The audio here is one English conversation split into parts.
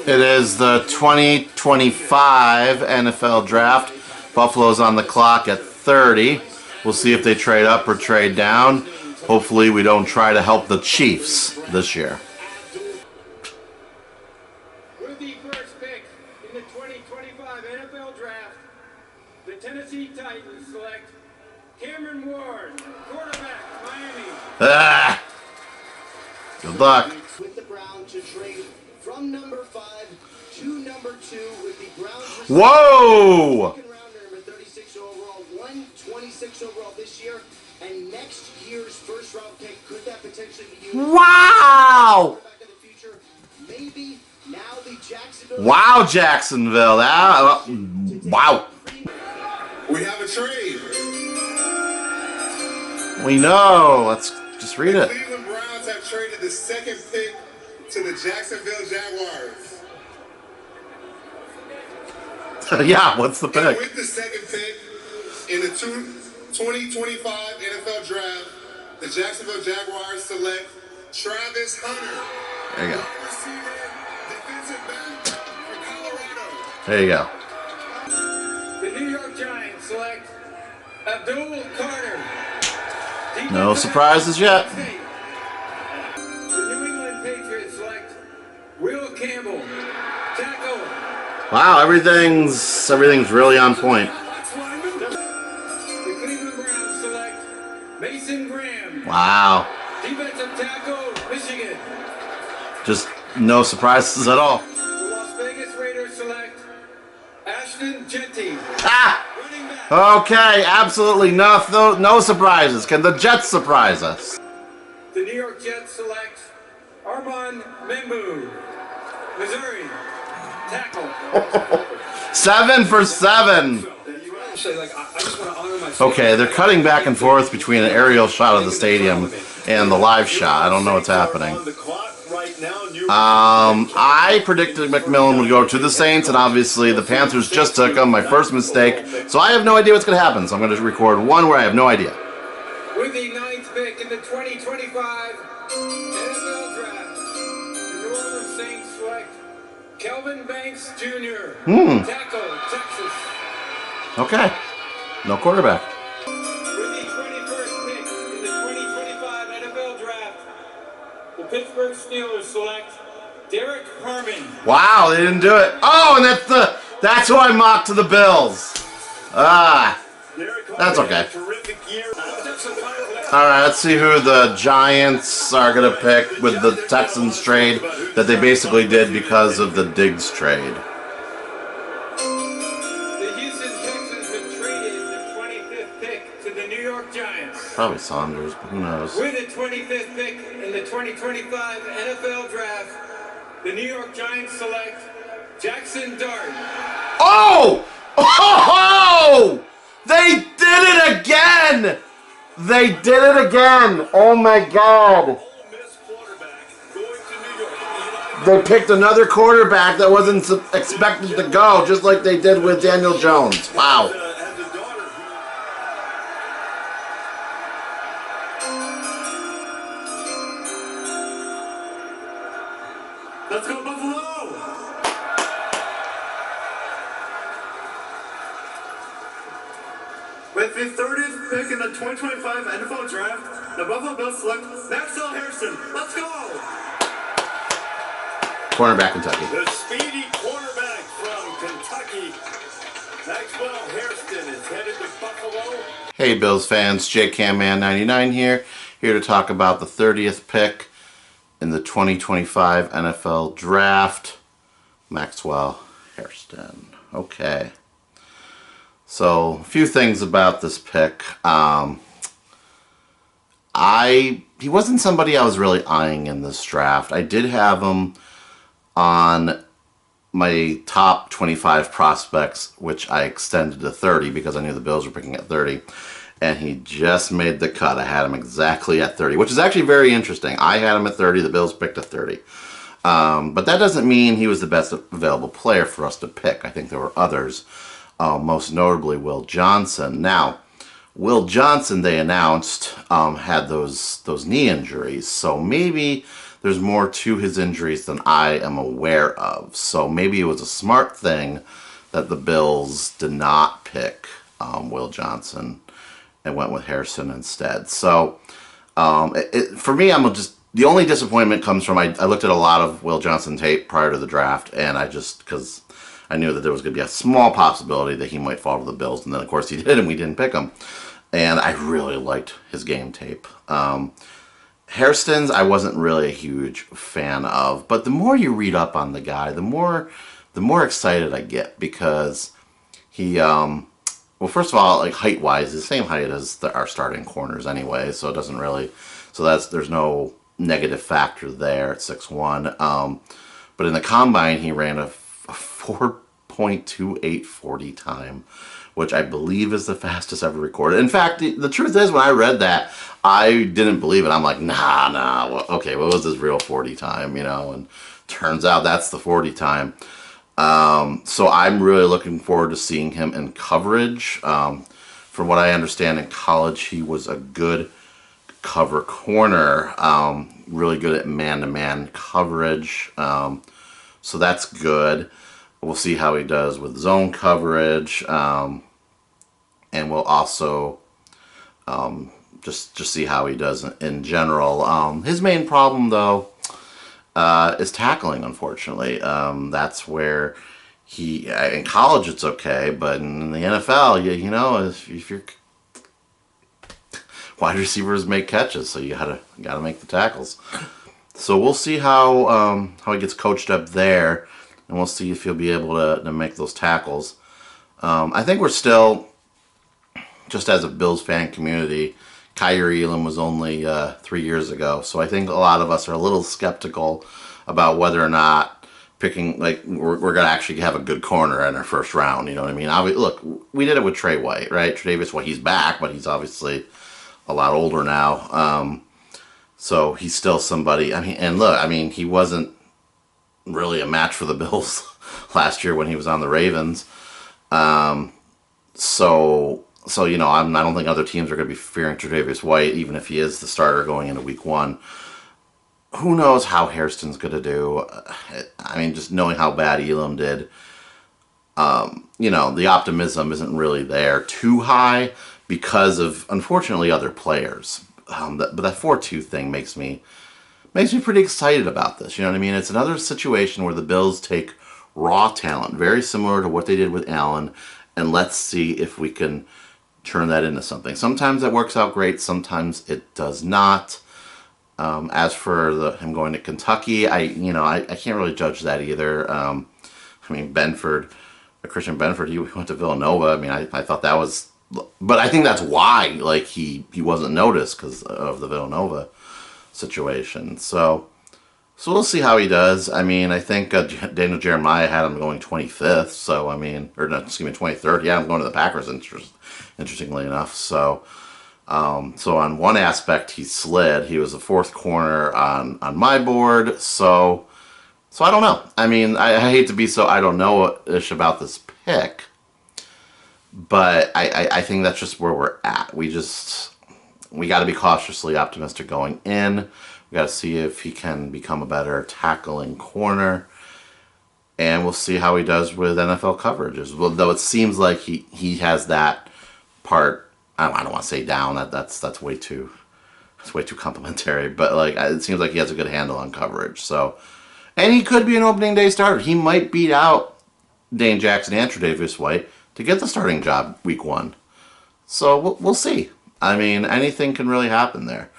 It is the 2025 NFL Draft. Buffalo's on the clock at 30. We'll see if they trade up or trade down. Hopefully we don't try to help the Chiefs this year. With the first pick in the 2025 NFL Draft, the Tennessee Titans select Cameron Ward, quarterback, Miami. Good luck. With the Browns to trade from number 5 to number 2 with the Browns. Whoa! Second rounder, number 36 overall, 126 overall this year, and next year's first round pick. Could that potentially be used? Wow! Back in the future, maybe now the Jacksonville. Wow, Jacksonville! Wow! We have a trade. We know. Let's just read The it. Cleveland Browns have traded the second pick to the Jacksonville Jaguars. Yeah, what's the And pick? with the second pick in the 2025 NFL Draft, the Jacksonville Jaguars select Travis Hunter. There you go. Wide receiver, defensive back from Colorado. There you go. The New York Giants select Abdul Carter. No surprises yet. The New England Patriots select Will Campbell, tackle. Wow, everything's really on point. The Cleveland Browns select Mason Graham, Wow. defensive tackle, Michigan. Just no surprises at all. The Las Vegas Raiders select Ashton Jetty, Ah! running back. Okay, absolutely no surprises. Can the Jets surprise us? The New York Jets select Harmon, Missouri, tackle. 7 for 7. Okay, they're cutting back and forth between an aerial shot of the stadium and the live shot. I don't know what's happening. I predicted McMillan would go to the Saints, and obviously the Panthers just took him. My first mistake. So I have no idea what's going to happen. So I'm going to record one where I have no idea. With the 9th pick in the 2025 NFL Draft, the New Orleans Saints select Kelvin Banks Jr., tackle, Texas. Okay. No quarterback. With the 21st pick in the 2025 NFL Draft, the Pittsburgh Steelers select Derrick Harmon. Wow, they didn't do it. Oh, and that's who I mocked to the Bills. That's okay. All right, let's see who the Giants are going to pick with the Texans trade that they basically did because of the Diggs trade. The Houston Texans have traded the 25th pick to the New York Giants. Probably Saunders, but who knows? With the 25th pick in the 2025 NFL Draft, the New York Giants select Jaxson Dart. Oh! Oh! They did it again! They did it again! Oh my God! They picked another quarterback that wasn't expected to go, just like they did with Daniel Jones. Wow. Let's go Buffalo! With the 30th pick in the 2025 NFL Draft, the Buffalo Bills select Maxwell Hairston. Let's go! Cornerback, Kentucky. The speedy quarterback from Kentucky, Maxwell Hairston, is headed to Buffalo. Hey Bills fans, JCamman99 here to talk about the 30th pick in the 2025 NFL Draft, Maxwell Hairston. Okay. So, a few things about this pick. He wasn't somebody I was really eyeing in this draft. I did have him on my top 25 prospects, which I extended to 30 because I knew the Bills were picking at 30. And he just made the cut. I had him exactly at 30, which is actually very interesting. I had him at 30. The Bills picked at 30. But that doesn't mean he was the best available player for us to pick. I think there were others. Most notably Will Johnson. Now, Will Johnson, they announced, had those knee injuries, so maybe there's more to his injuries than I am aware of. So maybe it was a smart thing that the Bills did not pick Will Johnson and went with Hairston instead. So for me, the only disappointment comes from I looked at a lot of Will Johnson tape prior to the draft, and because I knew that there was going to be a small possibility that he might fall to the Bills, and then of course he did, and we didn't pick him. And I really liked his game tape. Hairston's I wasn't really a huge fan of, but the more you read up on the guy, the more excited I get, because he well, first of all, like height-wise, the same height as our starting corners anyway, so it doesn't really, there's no negative factor there at 6'1". But in the combine, he ran a 4.28 40 time, which I believe is the fastest ever recorded. In fact, the truth is, when I read that, I didn't believe it. I'm like, nah, okay, what was his real 40 time, And turns out that's the 40 time. So I'm really looking forward to seeing him in coverage. From what I understand, in college, he was a good cover corner, really good at man-to-man coverage. So that's good. We'll see how he does with zone coverage. And we'll also just see how he does in general. His main problem, though, is tackling, unfortunately. That's where in college it's okay, but in the NFL, if you're wide receivers make catches, so you gotta make the tackles. So we'll see how he gets coached up there, and we'll see if he'll be able to make those tackles. I think we're still, just as a Bills fan community, Kyrie Elam was only 3 years ago, so I think a lot of us are a little skeptical about whether or not picking, we're going to actually have a good corner in our first round, you know what I mean? Look, we did it with Trey White, right? Tre'Davious White, he's back, but he's obviously a lot older now, so he's still somebody, he wasn't really a match for the Bills last year when he was on the Ravens, so I don't think other teams are going to be fearing Tre'Davious White, even if he is the starter going into week 1. Who knows how Hairston's going to do? Just knowing how bad Elam did, the optimism isn't really there too high because of, unfortunately, other players. But that 4-2 thing makes me pretty excited about this. You know what I mean? It's another situation where the Bills take raw talent, very similar to what they did with Allen, and let's see if we can turn that into something. Sometimes that works out great, sometimes it does not. As for him going to Kentucky, I can't really judge that either. Christian Benford, he went to Villanova. I thought that was, but I think that's why he wasn't noticed, because of the Villanova situation. So we'll see how he does. I think Daniel Jeremiah had him going 25th. So 23rd. Yeah, I'm going to the Packers. Interestingly enough, so on one aspect he slid. He was the 4th corner on my board. So I don't know. I hate to be so I don't know-ish about this pick, but I think that's just where we're at. We got to be cautiously optimistic going in. We got to see if he can become a better tackling corner, and we'll see how he does with NFL coverages. Well, though it seems like he has that part. I don't want to say down. That's way too complimentary. But it seems like he has a good handle on coverage. So, and he could be an opening day starter. He might beat out Dane Jackson and Tre'Davious White to get the starting job week 1. So we'll see. Anything can really happen there.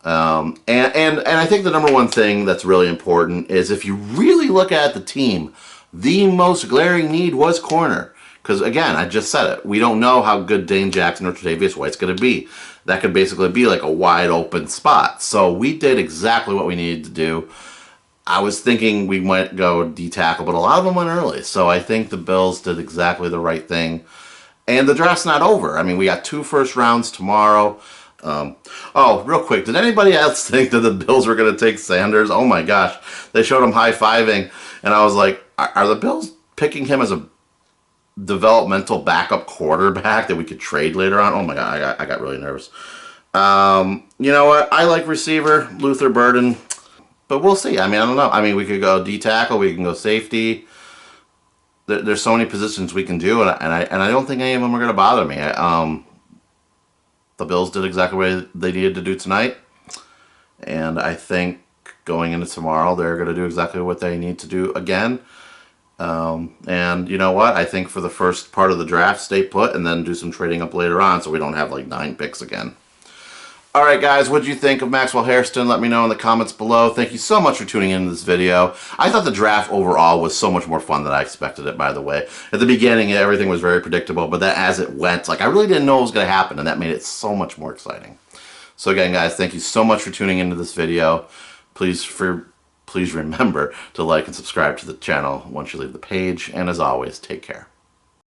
And I think the number one thing that's really important is, if you really look at the team, the most glaring need was corner. Because, again, I just said it. We don't know how good Dane Jackson or Tre'Davious White's going to be. That could basically be like a wide open spot. So we did exactly what we needed to do. I was thinking we might go D-tackle, but a lot of them went early. So I think the Bills did exactly the right thing. And the draft's not over. We got 2 first rounds tomorrow. Real quick, did anybody else think that the Bills were going to take Sanders? Oh my gosh. They showed him high-fiving, and I was like, are the Bills picking him as a developmental backup quarterback that we could trade later on? Oh my god, I got really nervous. You know what? I like receiver Luther Burden, But we'll see. I mean, I don't know. I mean, we could go D tackle, we can go safety. There's so many positions we can do, and I don't think any of them are going to bother me. The Bills did exactly what they needed to do tonight, and I think going into tomorrow, they're going to do exactly what they need to do again. And you know what? I think for the first part of the draft, stay put and then do some trading up later on so we don't have like 9 picks again. All right, guys, what did you think of Maxwell Hairston? Let me know in the comments below. Thank you so much for tuning into this video. I thought the draft overall was so much more fun than I expected it, by the way. At the beginning, everything was very predictable, but then as it went, like I really didn't know what was going to happen, and that made it so much more exciting. So again, guys, thank you so much for tuning into this video. Please remember to like and subscribe to the channel once you leave the page, and as always, take care.